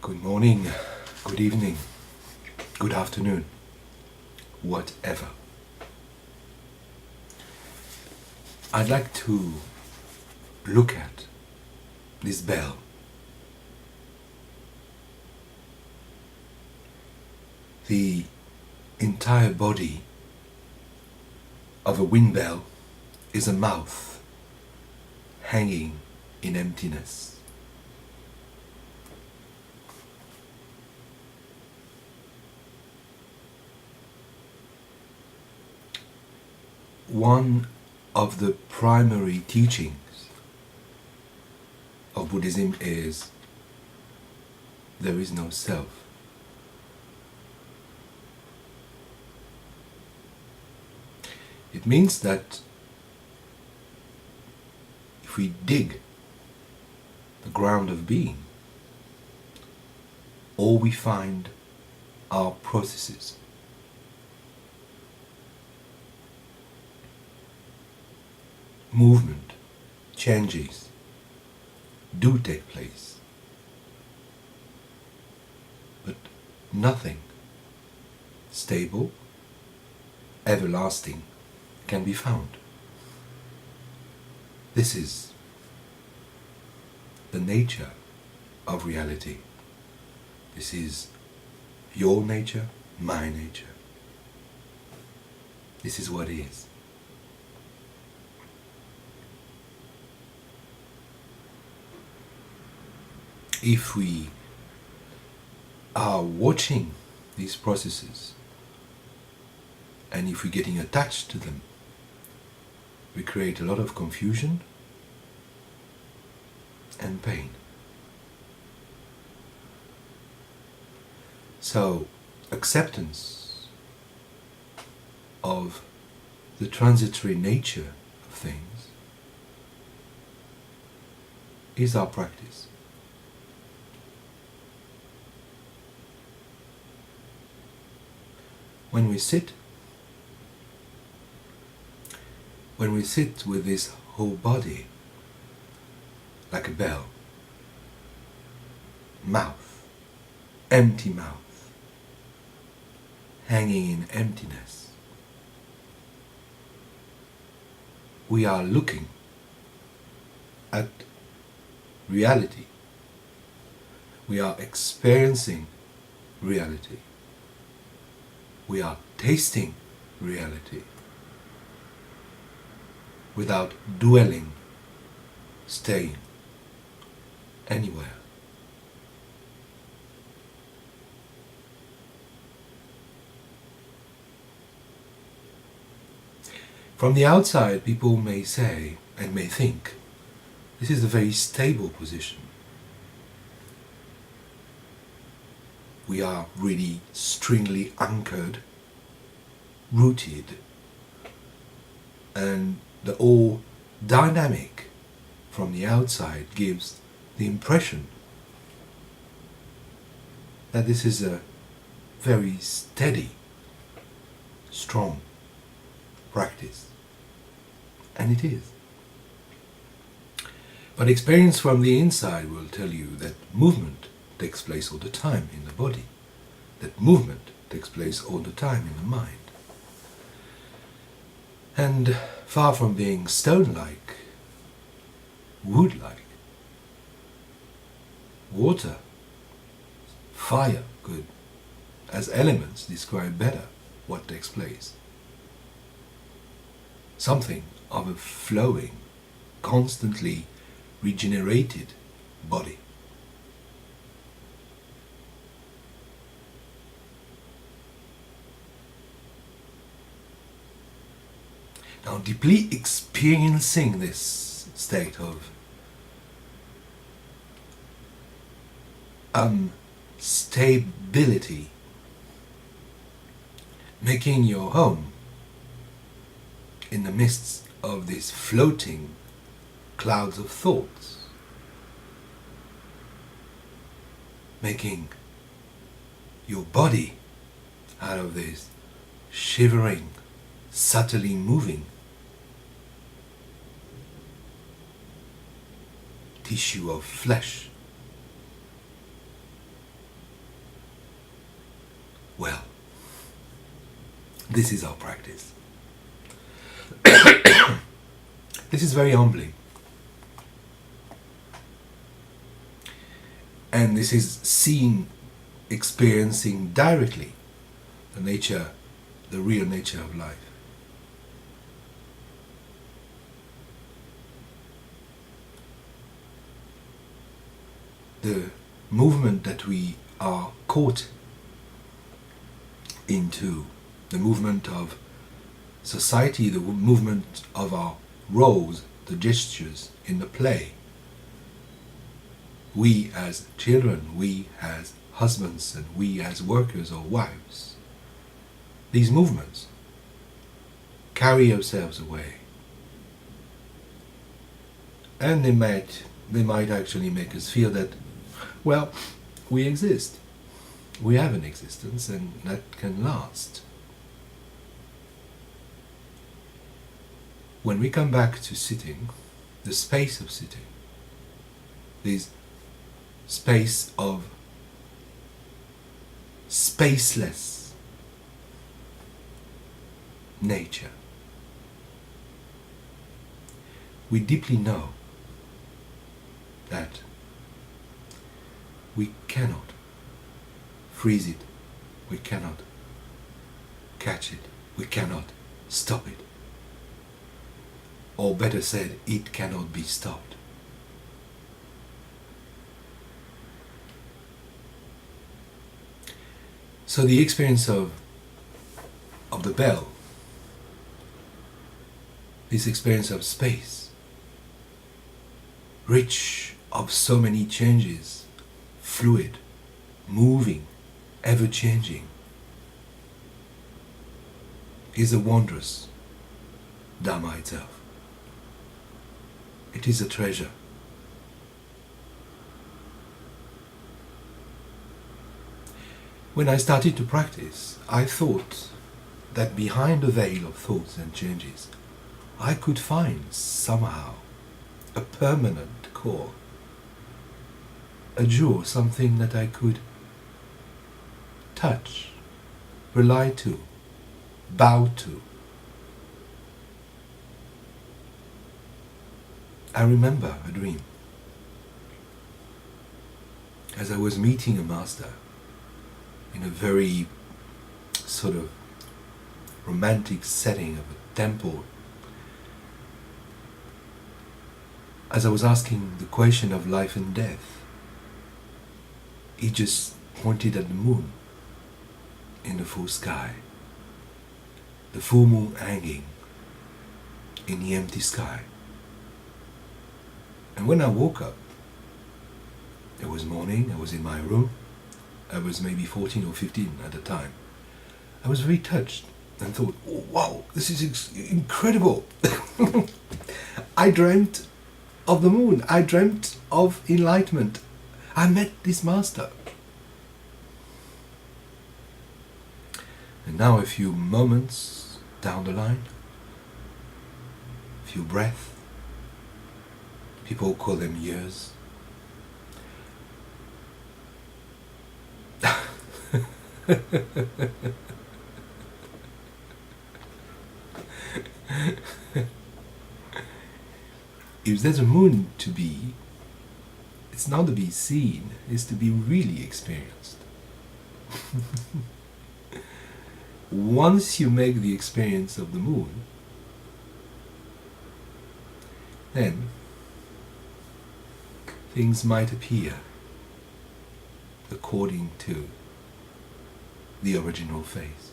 Good morning, good evening, good afternoon, whatever. I'd like to look at this bell. The entire body of a wind bell is a mouth hanging in emptiness. One of the primary teachings of Buddhism is there is no self. It means that if we dig the ground of being, all we find are processes. Movement, changes do take place, but nothing stable, everlasting can be found. This is the nature of reality. This is your nature, my nature. This is what is. If we are watching these processes and if we're getting attached to them, we create a lot of confusion and pain. So, acceptance of the transitory nature of things is our practice. When we sit with this whole body like a bell, mouth, empty mouth, hanging in emptiness, we are looking at reality. We are experiencing reality. We are tasting reality without dwelling, staying anywhere. From the outside, people may say and may think, this is a very stable position. We are really stringly anchored, rooted, and the whole dynamic from the outside gives the impression that this is a very steady, strong practice. And it is. But experience from the inside will tell you that movement takes place all the time in the body, that movement takes place all the time in the mind. And far from being stone-like, wood-like, water, fire could, as elements, describe better what takes place. Something of a flowing, constantly regenerated body. Now, deeply experiencing this state of unstability, making your home in the midst of these floating clouds of thoughts, making your body out of this shivering, subtly moving tissue of flesh, This is our practice. This is very humbling. And this is seeing, experiencing directly the nature, the real nature of life. The movement that we are caught into, the movement of society, the movement of our roles, the gestures in the play. We as children, we as husbands, and we as workers or wives. These movements carry ourselves away. And they might actually make us feel that, well, we exist. We have an existence, and that can last. When we come back to sitting, the space of sitting, this space of spaceless nature, we deeply know that we cannot freeze it, we cannot catch it, we cannot stop it. Or better said, it cannot be stopped. So the experience of the bell, this experience of space, rich of so many changes, fluid, moving, ever-changing, is a wondrous Dharma itself. It is a treasure. When I started to practice, I thought that behind the veil of thoughts and changes, I could find somehow a permanent core, a jewel, something that I could touch, rely to, bow to. I remember a dream. As I was meeting a master in a very sort of romantic setting of a temple, as I was asking the question of life and death, he just pointed at the moon in the full sky, the full moon hanging in the empty sky. And when I woke up, it was morning, I was in my room, I was maybe 14 or 15 at the time. I was very touched and thought, oh, wow, this is incredible. I dreamt of the moon, I dreamt of enlightenment. I met this master. And now a few moments down the line, a few breaths, people call them years. If there's a moon to be, it's not to be seen, it's to be really experienced. Once you make the experience of the moon, then things might appear according to the original face.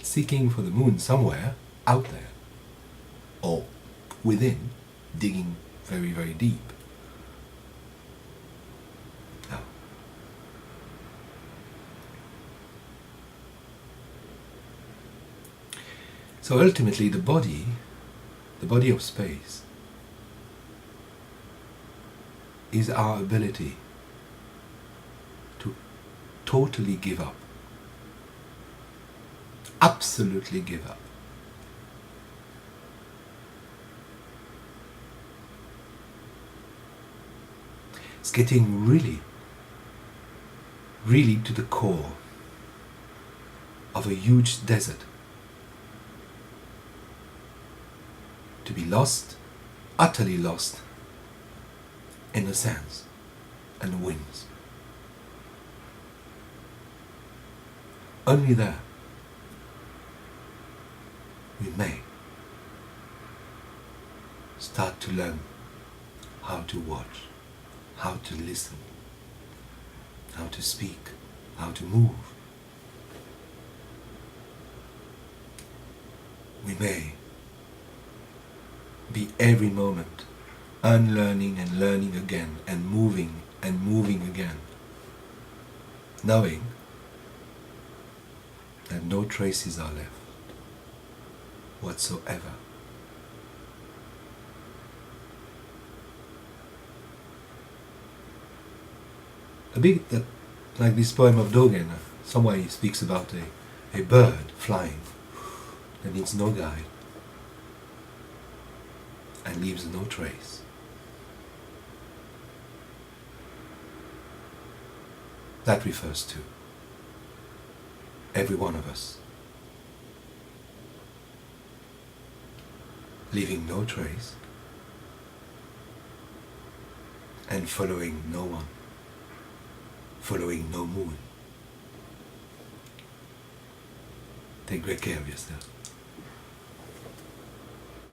Seeking for the moon somewhere out there, or within, digging very, very deep. Oh. So ultimately the body of space, is our ability to totally give up. Absolutely give up. It's getting really, really to the core of a huge desert. To be lost, utterly lost, in the sands and the winds. Only there we may start to learn how to watch, how to listen, how to speak, how to move. We may be every moment unlearning and learning again and moving again, knowing that no traces are left whatsoever. A bit that, like this poem of Dogen, somewhere he speaks about a bird flying that needs no guide and leaves no trace. That refers to every one of us, leaving no trace and following no one, following no moon. Take great care of yourself.